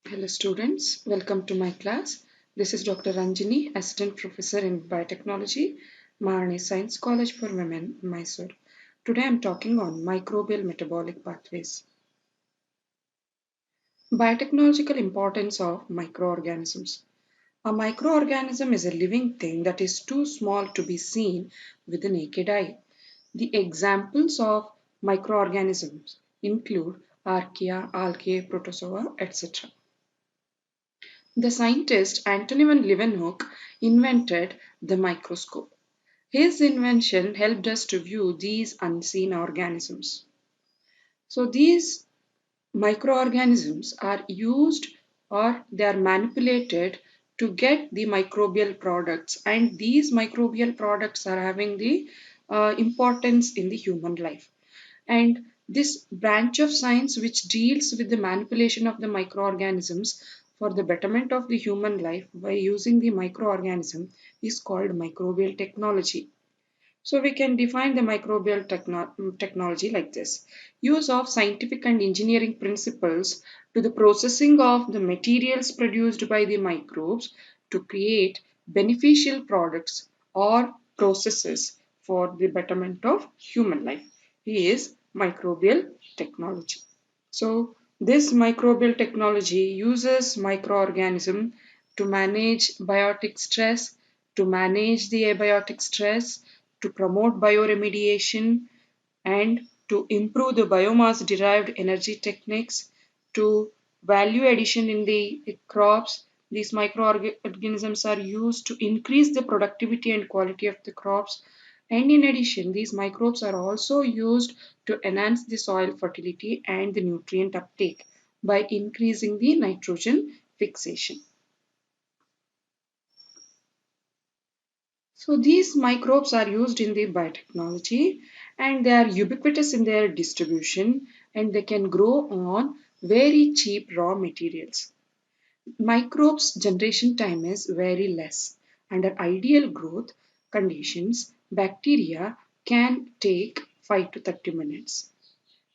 Hello students, welcome to my class. This is Dr. Ranjini, Assistant Professor in Biotechnology, Maharani Science College for Women, Mysore. Today I am talking on microbial metabolic pathways. Biotechnological importance of microorganisms. A microorganism is a living thing that is too small to be seen with the naked eye. The examples of microorganisms include archaea, algae, protozoa, etc. The scientist Anthony van Leeuwenhoek invented the microscope. His invention helped us to view these unseen organisms. So these microorganisms are used or they are manipulated to get the microbial products, and these microbial products are having the importance in the human life. And this branch of science, which deals with the manipulation of the microorganisms for the betterment of the human life by using the microorganism, is called microbial technology. So we can define the microbial technology like this: use of scientific and engineering principles to the processing of the materials produced by the microbes to create beneficial products or processes for the betterment of human life. He is microbial technology. So this microbial technology uses microorganism to manage biotic stress, to manage the abiotic stress, to promote bioremediation, and to improve the biomass derived energy techniques, to value addition in the crops. These microorganisms are used to increase the productivity and quality of the crops. And in addition, these microbes are also used to enhance the soil fertility and the nutrient uptake by increasing the nitrogen fixation. So these microbes are used in the biotechnology, and they are ubiquitous in their distribution, and they can grow on very cheap raw materials. Microbes generation time is very less. Under ideal growth conditions, bacteria can take 5 to 30 minutes,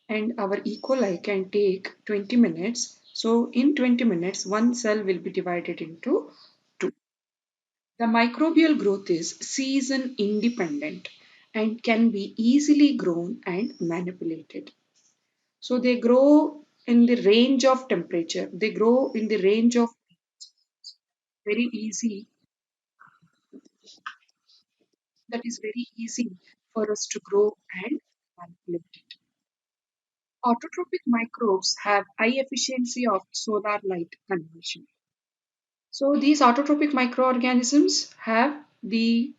and our E. coli can take 20 minutes. So in 20 minutes, one cell will be divided into two. The microbial growth is season independent and can be easily grown and manipulated. So they grow in the range of temperature, they grow in the range of very easy, that is very easy for us to grow and manipulate it. Autotrophic microbes have high efficiency of solar light conversion. So these autotrophic microorganisms have the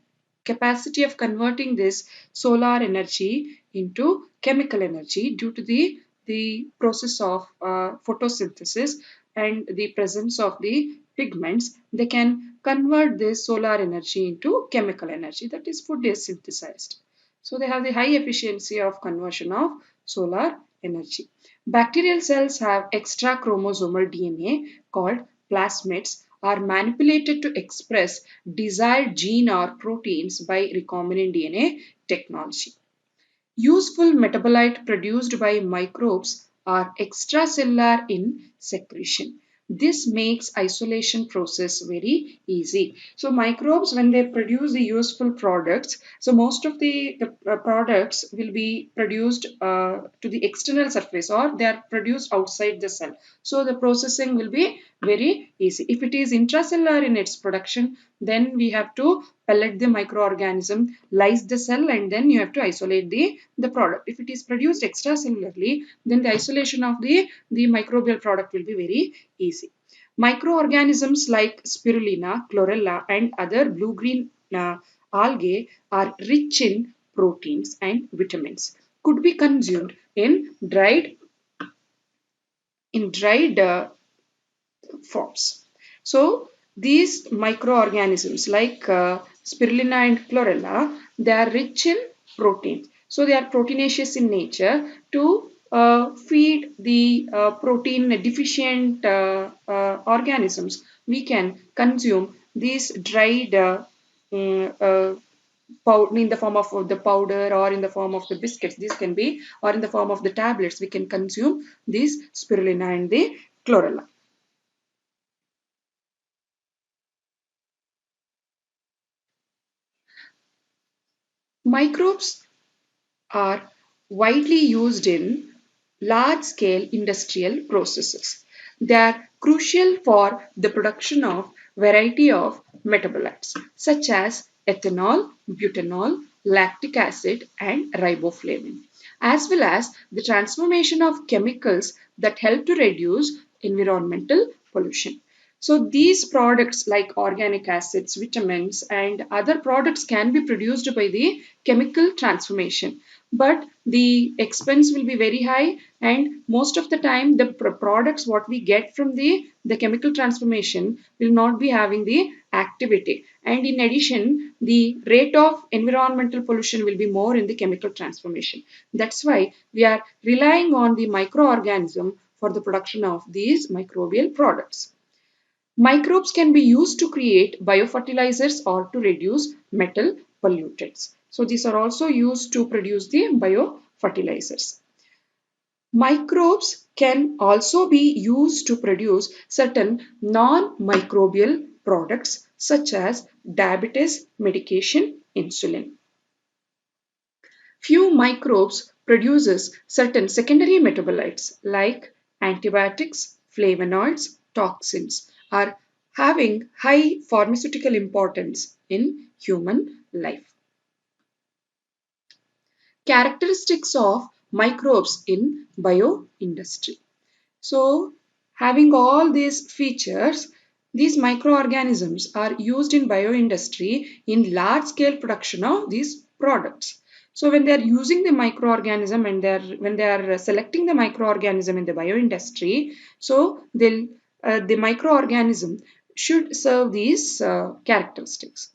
capacity of converting this solar energy into chemical energy due to the process of photosynthesis and the presence of the pigments. They can convert this solar energy into chemical energy, that is food is synthesized. So they have the high efficiency of conversion of solar energy. Bacterial cells have extra chromosomal DNA called plasmids are manipulated to express desired gene or proteins by recombinant DNA technology. Useful metabolite produced by microbes are extracellular in secretion. This makes isolation process very easy. So microbes, when they produce the useful products, so most of the products will be produced to the external surface, or they are produced outside the cell. So the processing will be very easy. If it is intracellular in its production, then we have to pellet the microorganism, lyse the cell, and then you have to isolate the product. If it is produced extracellularly, then the isolation of the microbial product will be very easy. Microorganisms like spirulina, chlorella, and other blue-green algae are rich in proteins and vitamins. Could be consumed in dried forms. So these microorganisms like spirulina and chlorella, they are rich in protein. So they are proteinaceous in nature to feed the protein deficient organisms. We can consume these dried mm, uh, in the form of the powder or in the form of the biscuits. This can be, or in the form of the tablets. We can consume these spirulina and the chlorella. Microbes are widely used in large scale industrial processes. They are crucial for the production of variety of metabolites such as ethanol, butanol, lactic acid and riboflavin, as well as the transformation of chemicals that help to reduce environmental pollution. So these products like organic acids, vitamins and other products can be produced by the chemical transformation, but the expense will be very high, and most of the time the products what we get from the chemical transformation will not be having the activity, and in addition the rate of environmental pollution will be more in the chemical transformation. That's why we are relying on the microorganism for the production of these microbial products. Microbes can be used to create biofertilizers or to reduce metal pollutants. So these are also used to produce the biofertilizers. Microbes can also be used to produce certain non-microbial products such as diabetes medication, insulin. Few microbes produces certain secondary metabolites like antibiotics, flavonoids, toxins are having high pharmaceutical importance in human life. Characteristics of microbes in bioindustry. So, having all these features, these microorganisms are used in bioindustry in large scale production of these products. So, when they are using the microorganism and when they are selecting the microorganism in the bioindustry, so the microorganism should serve these characteristics.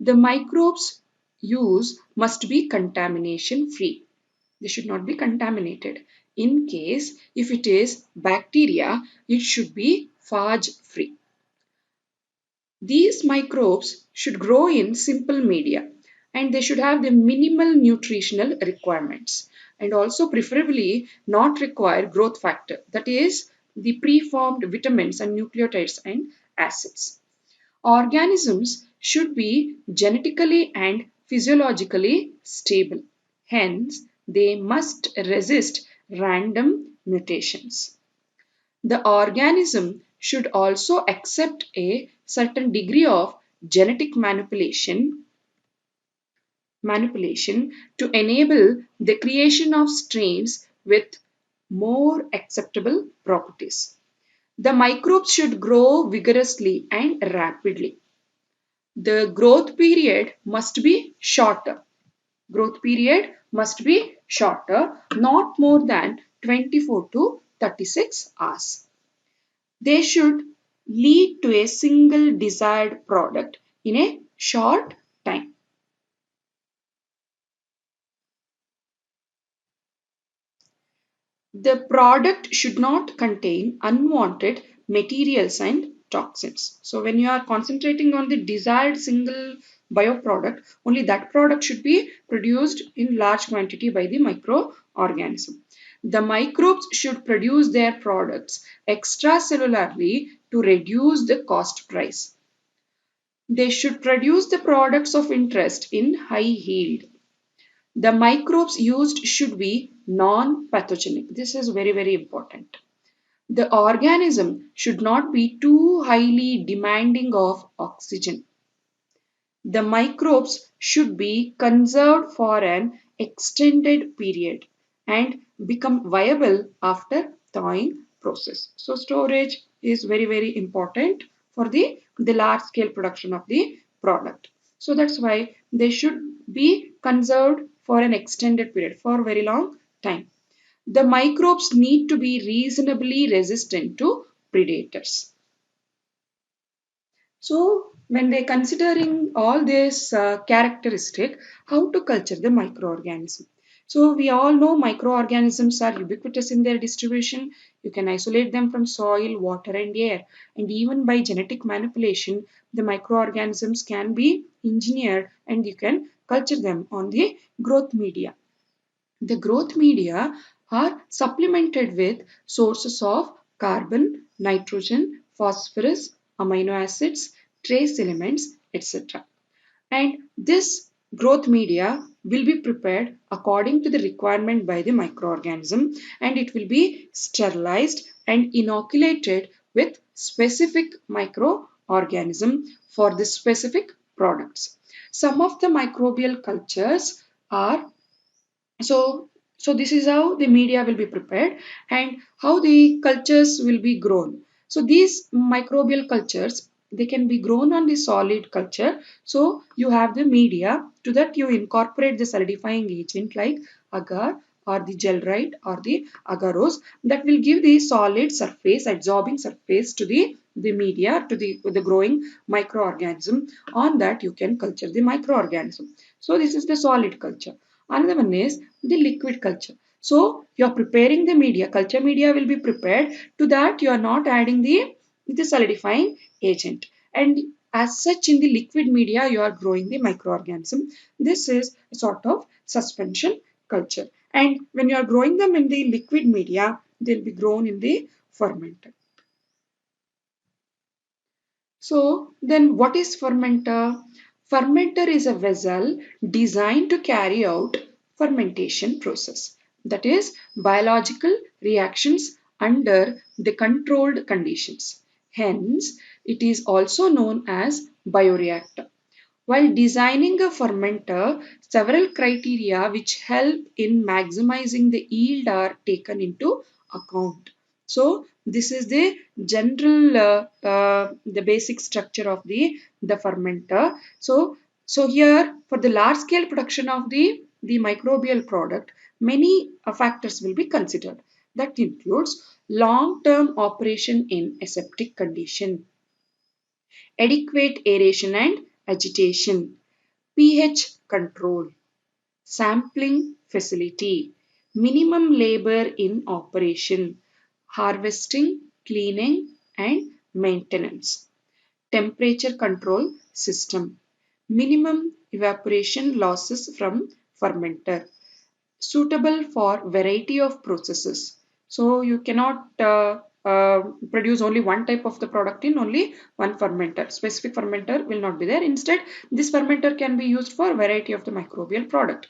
The microbes used must be contamination free. They should not be contaminated. In case if it is bacteria, it should be phage free. These microbes should grow in simple media and they should have the minimal nutritional requirements and also preferably not require growth factor, that is the preformed vitamins and nucleotides and acids. Organisms should be genetically and physiologically stable. Hence, they must resist random mutations. The organism should also accept a certain degree of genetic manipulation to enable the creation of strains with more acceptable properties. The microbes should grow vigorously and rapidly. The growth period must be shorter. Growth period must be shorter, not more than 24 to 36 hours. They should lead to a single desired product in a short time. The product should not contain unwanted materials and toxins. So when you are concentrating on the desired single bioproduct, only that product should be produced in large quantity by the microorganism. The microbes should produce their products extracellularly to reduce the cost price. They should produce the products of interest in high yield. The microbes used should be non-pathogenic. This is very, very important. The organism should not be too highly demanding of oxygen. The microbes should be conserved for an extended period and become viable after thawing process. So storage is very, very important for the large scale production of the product. So that's why they should be conserved for an extended period, for a very long time. The microbes need to be reasonably resistant to predators. So when they're considering all this characteristic, how to culture the microorganism. So we all know microorganisms are ubiquitous in their distribution. You can isolate them from soil, water and air. And even by genetic manipulation, the microorganisms can be engineered and you can culture them on the growth media. The growth media are supplemented with sources of carbon, nitrogen, phosphorus, amino acids, trace elements, etc. And this growth media will be prepared according to the requirement by the microorganism, and it will be sterilized and inoculated with specific microorganism for the specific products. Some of the microbial cultures are so, so this is how the media will be prepared and how the cultures will be grown. So these microbial cultures, they can be grown on the solid culture. So you have the media, to that you incorporate the solidifying agent like agar or the gellrite or the agarose, that will give the solid surface, absorbing surface to the media, to the growing microorganism. On that you can culture the microorganism. So this is the solid culture. Another one is the liquid culture. So you are preparing the media, culture media will be prepared. To that you are not adding the solidifying agent. And as such, in the liquid media you are growing the microorganism. This is a sort of suspension culture. And when you are growing them in the liquid media, they'll be grown in the fermenter. So then what is fermenter? Fermenter is a vessel designed to carry out fermentation process. That is biological reactions under the controlled conditions. Hence, it is also known as bioreactor. While designing a fermenter, several criteria which help in maximizing the yield are taken into account. So this is the general, the basic structure of the fermenter. So here for the large scale production of the microbial product, many factors will be considered. That includes long term operation in aseptic condition, adequate aeration and agitation, pH control, sampling facility, minimum labor in operation, harvesting, cleaning and maintenance, temperature control system, minimum evaporation losses from fermenter, suitable for variety of processes. So you cannot produce only one type of the product in only one fermenter. Specific fermenter will not be there. Instead, this fermenter can be used for variety of the microbial product.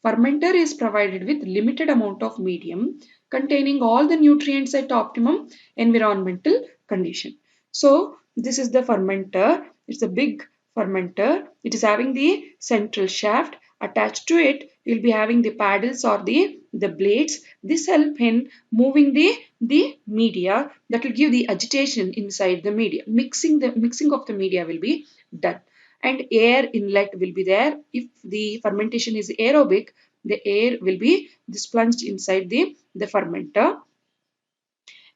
Fermenter is provided with limited amount of medium containing all the nutrients at optimum environmental condition. So this is the fermenter. It's a big fermenter. It is having the central shaft. Attached to it, you'll be having the paddles or the blades. This help in moving the media, that will give the agitation inside the media. Mixing of the media will be done. And air inlet will be there. If the fermentation is aerobic, the air will be plunged inside the fermenter.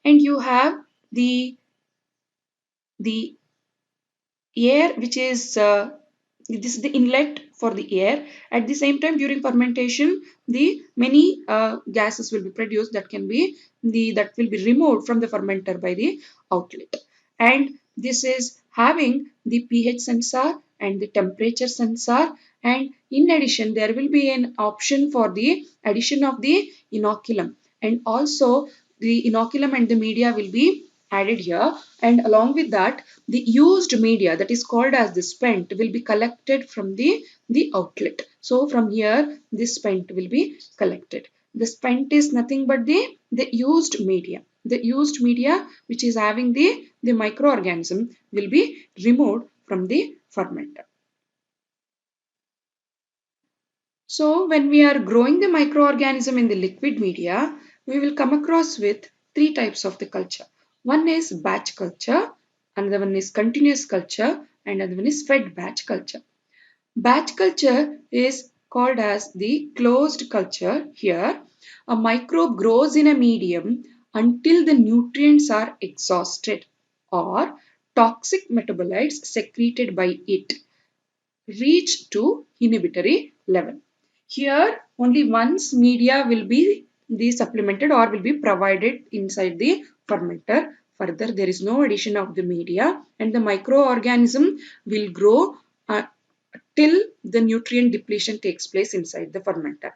And you have the air which is this is the inlet for the air. At the same time, during fermentation, the many gases will be produced that can be that will be removed from the fermenter by the outlet. And this is having the pH sensor and the temperature sensor. And in addition, there will be an option for the addition of the inoculum, and also the inoculum and the media will be added here. And along with that, the used media, that is called as the spent, will be collected from the outlet. So from here this spent will be collected. The spent is nothing but the used media. The used media which is having the microorganism will be removed from the fermenter. So when we are growing the microorganism in the liquid media, we will come across with three types of the culture. One is batch culture, another one is continuous culture, and another one is fed batch culture. Batch culture is called as the closed culture. Here, a microbe grows in a medium until the nutrients are exhausted or toxic metabolites secreted by it reach to inhibitory level. Here only once media will be supplemented or will be provided inside the fermenter. Further, there is no addition of the media, and the microorganism will grow till the nutrient depletion takes place inside the fermenter.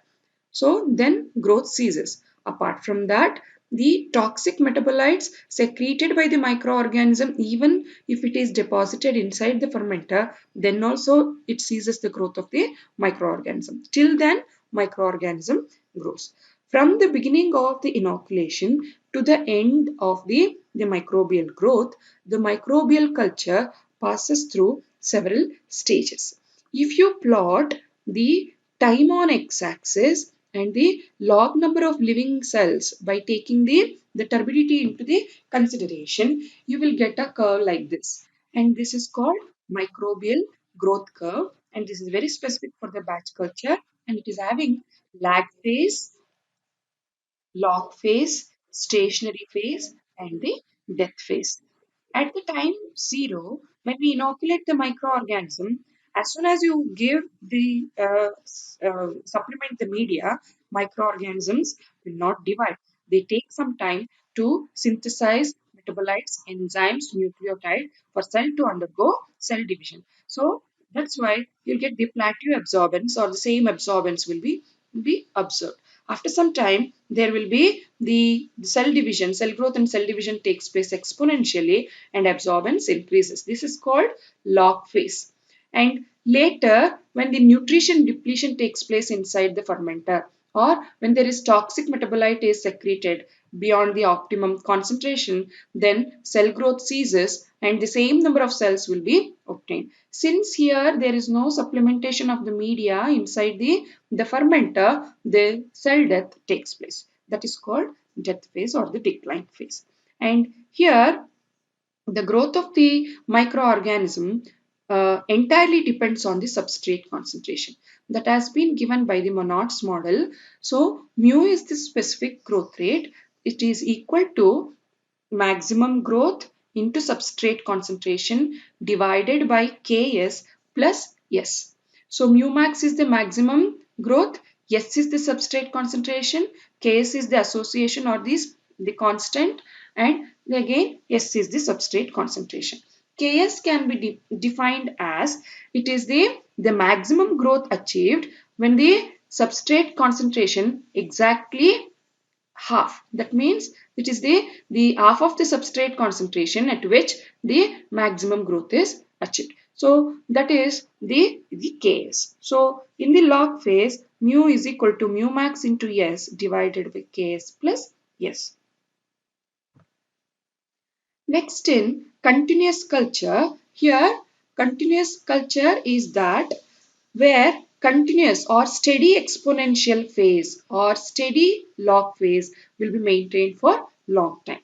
So then growth ceases. Apart from that, the toxic metabolites secreted by the microorganism, even if it is deposited inside the fermenter, then also it ceases the growth of the microorganism. Till then, microorganism grows. From the beginning of the inoculation to the end of the microbial growth, the microbial culture passes through several stages. If you plot the time on x-axis and the log number of living cells by taking the turbidity into the consideration, you will get a curve like this. And this is called microbial growth curve. And this is very specific for the batch culture. And it is having lag phase, log phase, stationary phase, and the death phase. At the time zero, when we inoculate the microorganism, as soon as you give the supplement the media, microorganisms will not divide. They take some time to synthesize metabolites, enzymes, nucleotide for cell to undergo cell division. So that's why you'll get the plateau absorbance or the same absorbance will be observed. After some time, there will be the cell division, cell growth and cell division takes place exponentially and absorbance increases. This is called log phase. And later, when the nutrition depletion takes place inside the fermenter or when there is toxic metabolite is secreted beyond the optimum concentration, then cell growth ceases and the same number of cells will be obtained. Since here there is no supplementation of the media inside the fermenter, the cell death takes place. That is called death phase or the decline phase. And here the growth of the microorganism entirely depends on the substrate concentration that has been given by the Monod's model. So mu is the specific growth rate. It is equal to maximum growth into substrate concentration divided by Ks plus S. So mu max is the maximum growth, S is the substrate concentration, Ks is the association or the constant, and again S is the substrate concentration. Ks can be defined as it is the maximum growth achieved when the substrate concentration exactly half. That means it is the half of the substrate concentration at which the maximum growth is achieved. So that is the Ks. So in the log phase, mu is equal to mu max into S divided by Ks plus S. Next in continuous culture, here continuous culture is that where continuous or steady exponential phase or steady log phase will be maintained for long time.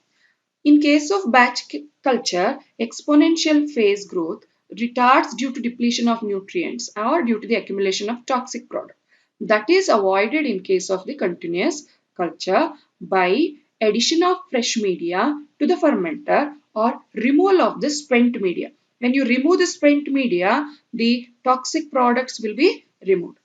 In case of batch culture, exponential phase growth retards due to depletion of nutrients or due to the accumulation of toxic product. That is avoided in case of the continuous culture by addition of fresh media to the fermenter or removal of the spent media. When you remove the spent media, the toxic products will be removed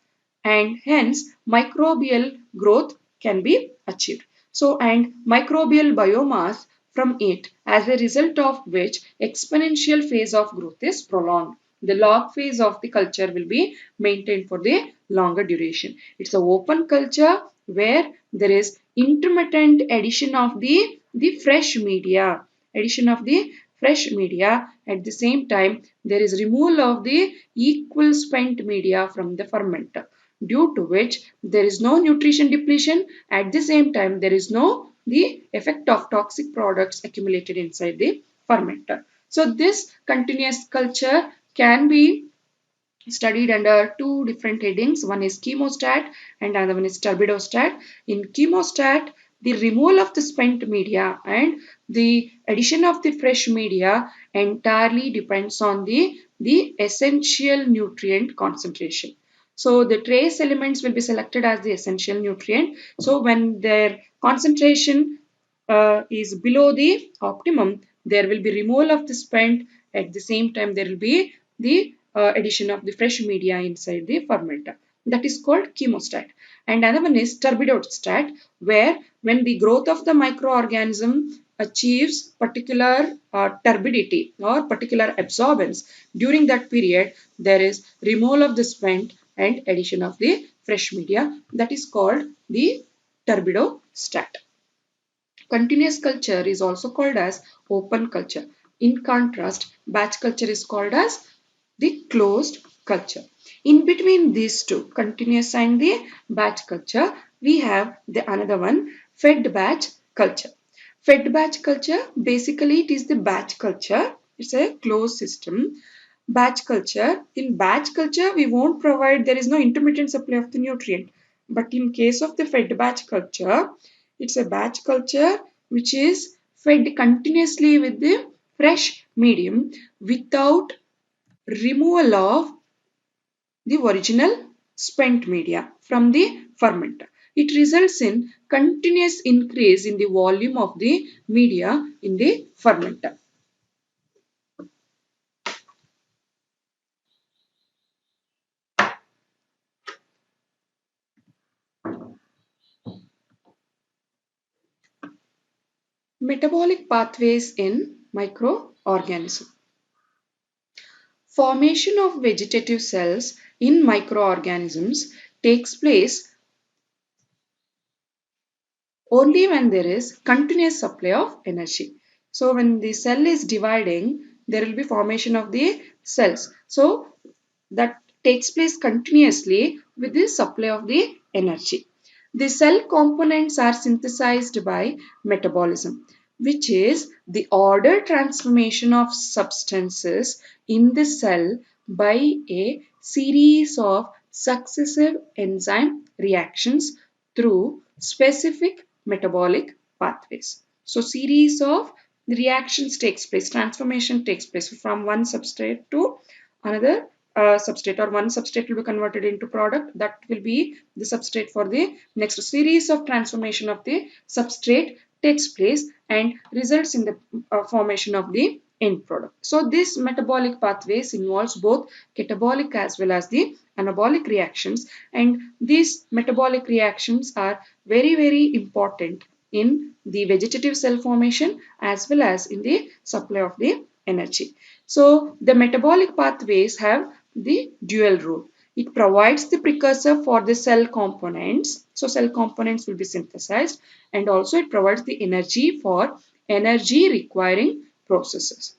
and hence microbial growth can be achieved. So, and microbial biomass from it, as a result of which exponential phase of growth is prolonged. The log phase of the culture will be maintained for the longer duration. It's an open culture where there is intermittent addition of the fresh media. Addition of the fresh media. At the same time, there is removal of the equal spent media from the fermenter, due to which there is no nutrition depletion. At the same time, there is no the effect of toxic products accumulated inside the fermenter. So this continuous culture can be studied under two different headings. One is chemostat and another one is turbidostat. In chemostat, the removal of the spent media and the addition of the fresh media entirely depends on the essential nutrient concentration. So the trace elements will be selected as the essential nutrient. So when their concentration is below the optimum, there will be removal of the spent. At the same time, there will be the addition of the fresh media inside the fermenter. That is called chemostat. And another one is turbidostat, where when the growth of the microorganism achieves particular turbidity or particular absorbance, during that period, there is removal of the spent and addition of the fresh media. That is called the turbidostat. Continuous culture is also called as open culture. In contrast, batch culture is called as the closed culture. In between these two, continuous and the batch culture, we have the another one, fed batch culture. Fed batch culture, basically it is the batch culture. It's a closed system. Batch culture. In batch culture, we won't provide, there is no intermittent supply of the nutrient. But in case of the fed batch culture, it's a batch culture which is fed continuously with the fresh medium without removal of the original spent media from the fermenter. It results in continuous increase in the volume of the media in the fermenter. Metabolic pathways in microorganism. Formation of vegetative cells in microorganisms takes place only when there is continuous supply of energy. So when the cell is dividing, there will be formation of the cells. So that takes place continuously with the supply of the energy. The cell components are synthesized by metabolism, which is the ordered transformation of substances in the cell by a series of successive enzyme reactions through specific metabolic pathways. So series of reactions takes place, transformation takes place from one substrate to another substrate, or one substrate will be converted into product that will be the substrate for the next series of transformation of the substrate takes place and results in the formation of the end product. So this metabolic pathways involves both catabolic as well as the anabolic reactions, and these metabolic reactions are very important in the vegetative cell formation as well as in the supply of the energy. So the metabolic pathways have the dual role. It provides the precursor for the cell components. So cell components will be synthesized, and also it provides the energy for energy requiring processes.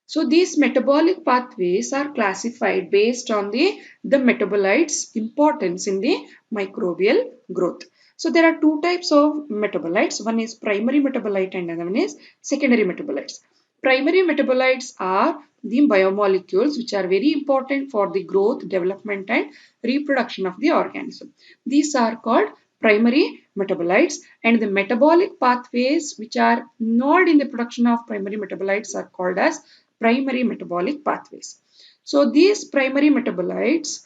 So these metabolic pathways are classified based on the metabolites' importance in the microbial growth. So there are two types of metabolites. One is primary metabolite and another one is secondary metabolites. Primary metabolites are the biomolecules which are very important for the growth, development and reproduction of the organism. These are called primary metabolites, and the metabolic pathways which are involved in the production of primary metabolites are called as primary metabolic pathways. So these primary metabolites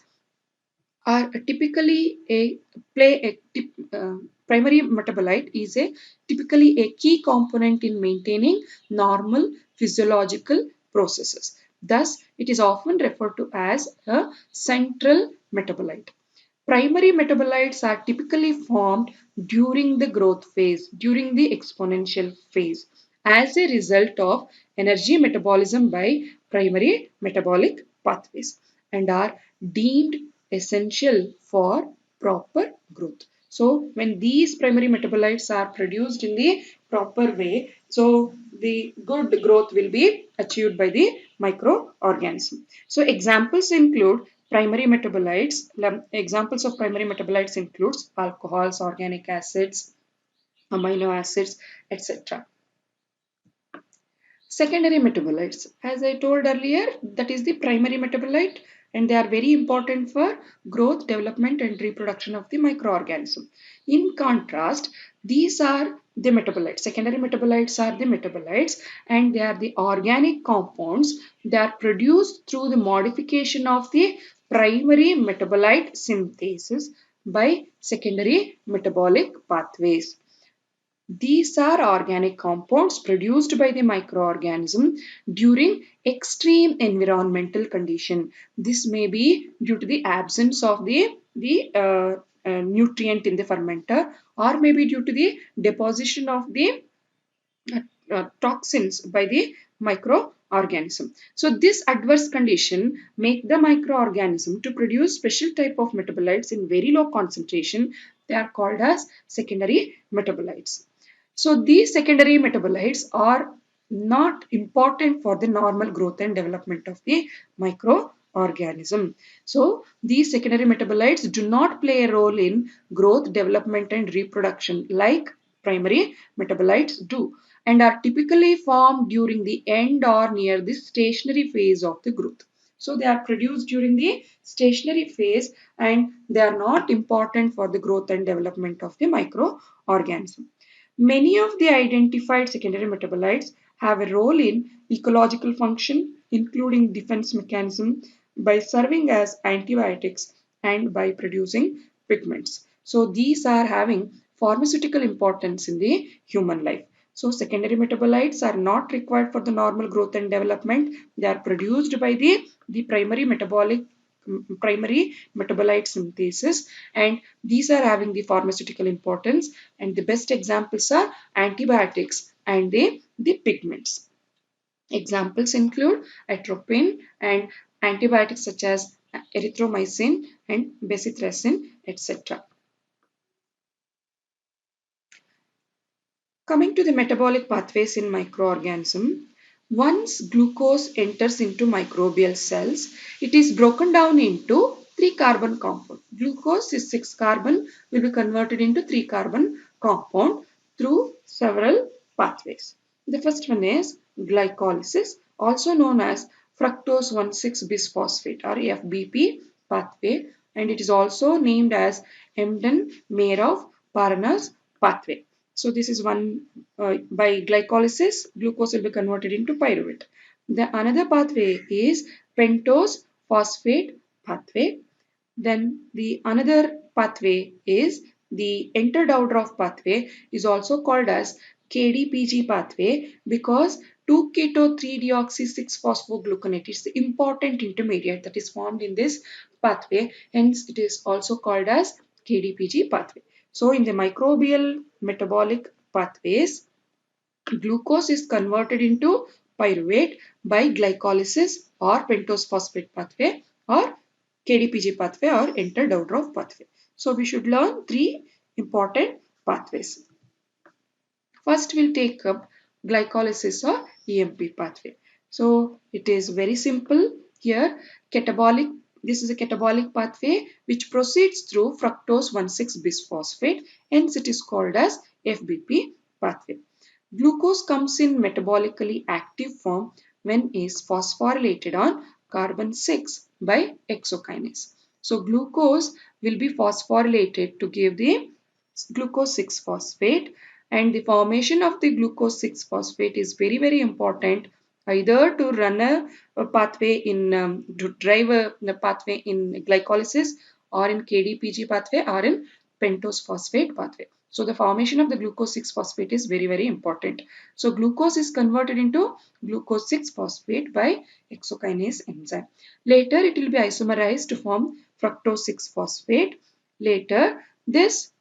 are typically a primary metabolite is a typically a key component in maintaining normal physiological processes. Thus, it is often referred to as a central metabolite. Primary metabolites are typically formed during the growth phase, during the exponential phase, as a result of energy metabolism by primary metabolic pathways, and are deemed essential for proper growth. So when these primary metabolites are produced in the proper way, so the good growth will be achieved by the microorganism. So examples include primary metabolites. Examples of primary metabolites includes alcohols, organic acids, amino acids, etc. Secondary metabolites, as I told earlier, that is the primary metabolite, and they are very important for growth, development and reproduction of the microorganism. In contrast, these are the metabolites. Secondary metabolites are the metabolites, and they are the organic compounds that are produced through the modification of the primary metabolite synthesis by secondary metabolic pathways. These are organic compounds produced by the microorganism during extreme environmental condition. This may be due to the absence of the nutrient in the fermenter, or maybe due to the deposition of the toxins by the microorganism. So this adverse condition make the microorganism to produce special type of metabolites in very low concentration They are called as secondary metabolites. So these secondary metabolites are not important for the normal growth and development of the microorganism. So these secondary metabolites do not play a role in growth, development and reproduction like primary metabolites do, and are typically formed during the end or near the stationary phase of the growth. So they are produced during the stationary phase and they are not important for the growth and development of the microorganism. Many of the identified secondary metabolites have a role in ecological function, including defense mechanism, by serving as antibiotics and by producing pigments. So these are having pharmaceutical importance in the human life. So secondary metabolites are not required for the normal growth and development. They are produced by the primary metabolite synthesis, and these are having the pharmaceutical importance, and the best examples are antibiotics and the pigments. Examples include atropine and antibiotics such as erythromycin and becythracin, etc. Coming to the metabolic pathways in microorganism, once glucose enters into microbial cells, it is broken down into 3 carbon compound. Glucose is 6 carbon will be converted into 3 carbon compound through several pathways. The first one is glycolysis, also known as fructose 1,6 bisphosphate or FBP pathway, and it is also named as Embden-Merov-Paranas pathway. So this is one by glycolysis, glucose will be converted into pyruvate. The another pathway is pentose phosphate pathway. Then the another pathway is the Enterdoudroff pathway, is also called as KDPG pathway because 2-keto 3-deoxy 6-phosphogluconate is the important intermediate that is formed in this pathway. Hence, it is also called as KDPG pathway. So, in the microbial metabolic pathways, glucose is converted into pyruvate by glycolysis or pentose phosphate pathway or KDPG pathway or Enterdoudroff pathway. So we should learn 3 important pathways. First we'll take up glycolysis or EMP pathway. So it is very simple here. Catabolic, this is a catabolic pathway which proceeds through fructose 1,6 bisphosphate, hence it is called as FBP pathway. Glucose comes in metabolically active form when is phosphorylated on carbon 6 by exokinase. So glucose will be phosphorylated to give the glucose 6 phosphate, and the formation of the glucose 6 phosphate is very important either to run a pathway in to drive a pathway in glycolysis or in KDPG pathway or in pentose phosphate pathway. So the formation of the glucose 6 phosphate is very important. So glucose is converted into glucose 6 phosphate by exokinase enzyme. Later it will be isomerized to form fructose 6 phosphate. Later this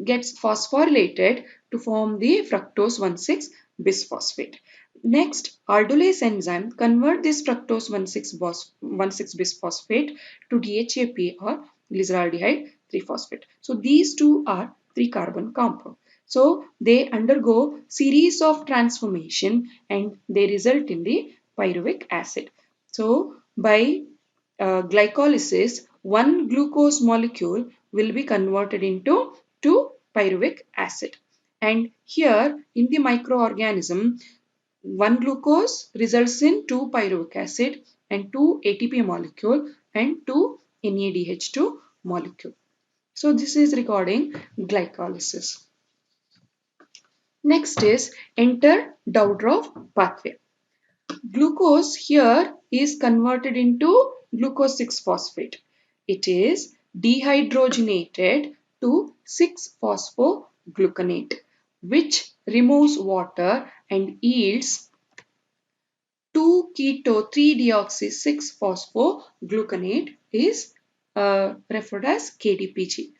gets phosphorylated to form the fructose 1,6 bisphosphate. Next, aldolase enzyme convert this fructose 1,6 bisphosphate to DHAP or glyceraldehyde 3-phosphate. So these two are 3 carbon compound. So they undergo series of transformation and they result in the pyruvic acid. So by glycolysis, one glucose molecule will be converted into 2 pyruvic acid. And here in the microorganism, 1 glucose results in 2 pyruvic acid and 2 ATP molecule and 2 NADH2 molecule. So this is regarding glycolysis. Next is Enter-Doudroff pathway. Glucose here is converted into glucose 6 phosphate. It is dehydrogenated to 6-phosphogluconate, which removes water and yields 2-keto 3-deoxy 6-phosphogluconate is referred as KDPG.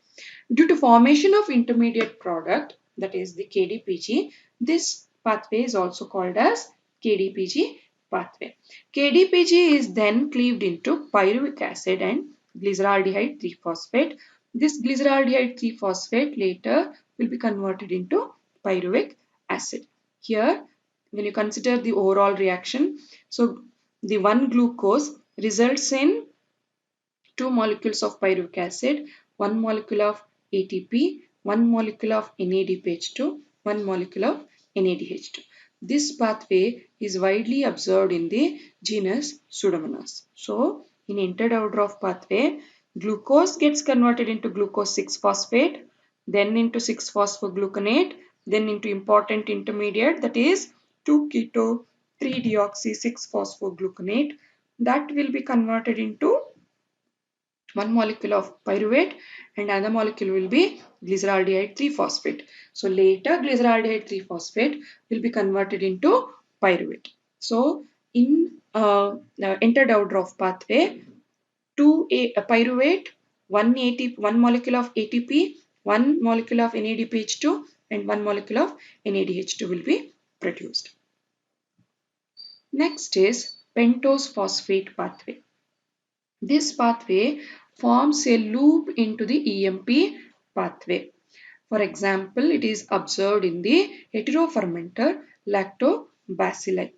Due to formation of intermediate product, that is the KDPG, this pathway is also called as KDPG pathway. KDPG is then cleaved into pyruvic acid and glyceraldehyde 3-phosphate. This glyceraldehyde 3-phosphate later will be converted into pyruvic acid. Here, when you consider the overall reaction, so the 1 glucose results in 2 molecules of pyruvic acid, 1 molecule of ATP, 1 molecule of NADPH2, 1 molecule of NADH2. This pathway is widely observed in the genus Pseudomonas. So, in Enterdoudroff pathway, glucose gets converted into glucose 6-phosphate, then into 6-phosphogluconate, then into important intermediate, that is 2-keto 3-deoxy 6-phosphogluconate, that will be converted into one molecule of pyruvate and another molecule will be glyceraldehyde 3-phosphate. So later glyceraldehyde 3-phosphate will be converted into pyruvate. So in Enterdoudroff pathway, a pyruvate, 1 molecule of ATP, 1 molecule of NADPH2 and 1 molecule of NADH2 will be produced. Next is pentose phosphate pathway. This pathway forms a loop into the EMP pathway. For example, it is observed in the heterofermenter lactobacilli.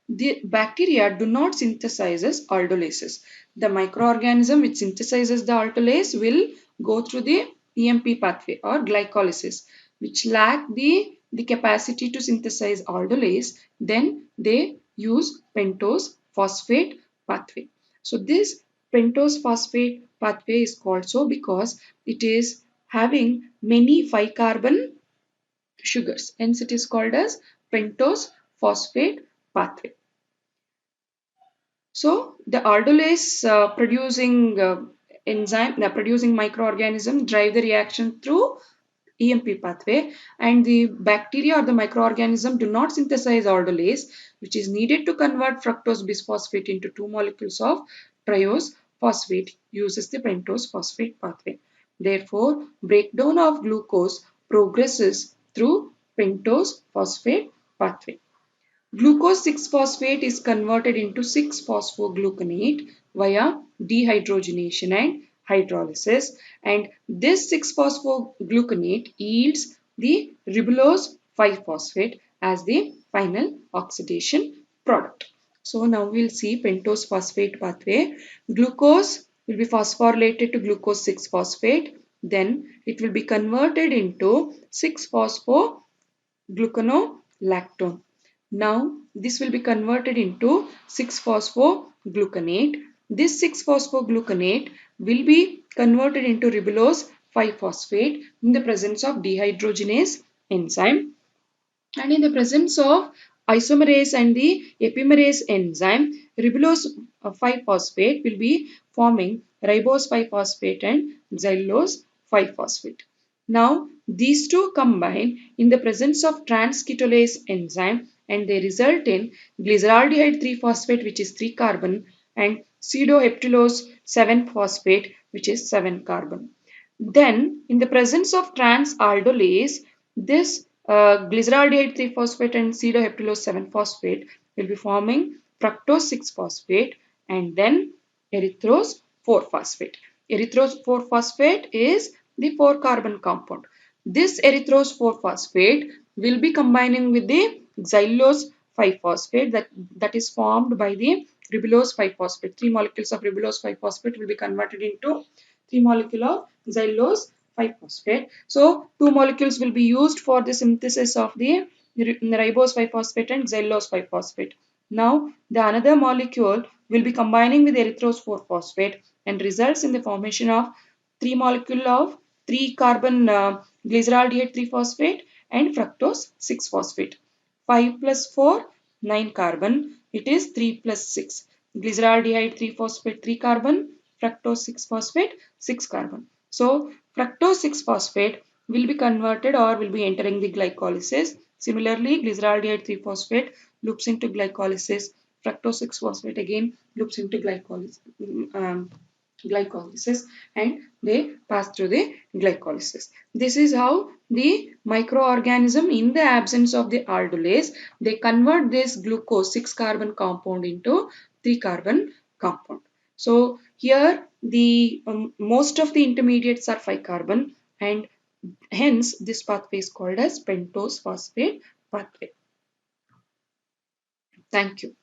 The bacteria do not synthesize aldolases. The microorganism which synthesizes the aldolase will go through the EMP pathway or glycolysis, which lack the capacity to synthesize aldolase. Then they use pentose phosphate pathway. So this pentose phosphate pathway is called so because it is having many 5-carbon sugars. Hence it is called as pentose phosphate pathway. So the aldolase producing microorganism drive the reaction through EMP pathway, and the bacteria or the microorganism do not synthesize aldolase, which is needed to convert fructose bisphosphate into 2 molecules of triose phosphate, uses the pentose phosphate pathway. Therefore, breakdown of glucose progresses through pentose phosphate pathway. Glucose 6-phosphate is converted into 6-phosphogluconate via dehydrogenation and hydrolysis, and this 6-phosphogluconate yields the ribulose 5-phosphate as the final oxidation product. So now we'll see pentose phosphate pathway. Glucose will be phosphorylated to glucose 6-phosphate, then it will be converted into 6-phosphogluconolactone. Now this will be converted into 6-phosphogluconate. This 6-phosphogluconate will be converted into ribulose 5-phosphate in the presence of dehydrogenase enzyme, and in the presence of isomerase and the epimerase enzyme, ribulose 5-phosphate will be forming ribose 5-phosphate and xylulose 5-phosphate. Now, these two combine in the presence of transketolase enzyme and they result in glyceraldehyde 3-phosphate, which is 3 carbon, and pseudoheptulose 7-phosphate, which is 7 carbon. Then, in the presence of trans-aldolase, this glyceraldehyde 3-phosphate and pseudoheptulose 7-phosphate will be forming fructose 6-phosphate and then erythrose 4-phosphate. Erythrose 4-phosphate is the 4-carbon compound. This erythrose 4-phosphate will be combining with the xylulose 5-phosphate that is formed by the ribulose 5-phosphate. 3 molecules of ribulose 5-phosphate will be converted into 3 molecule of xylulose 5-phosphate. So 2 molecules will be used for the synthesis of the ribose 5-phosphate and xylulose 5-phosphate. Now the another molecule will be combining with erythrose 4-phosphate and results in the formation of 3 molecule of 3 carbon glyceraldehyde 3-phosphate and fructose 6-phosphate. 5 plus 4, 9 carbon. It is 3 plus 6. Glyceraldehyde 3-phosphate 3 carbon, fructose 6-phosphate 6 carbon. So fructose 6-phosphate will be converted or will be entering the glycolysis. Similarly, glyceraldehyde 3-phosphate loops into glycolysis. Fructose 6-phosphate again loops into glycolysis and they pass through the glycolysis. This is how the microorganism, in the absence of the aldolase, they convert this glucose 6-carbon compound into 3-carbon compound. So here the most of the intermediates are 5 carbon, and hence this pathway is called as pentose phosphate pathway. Thank you.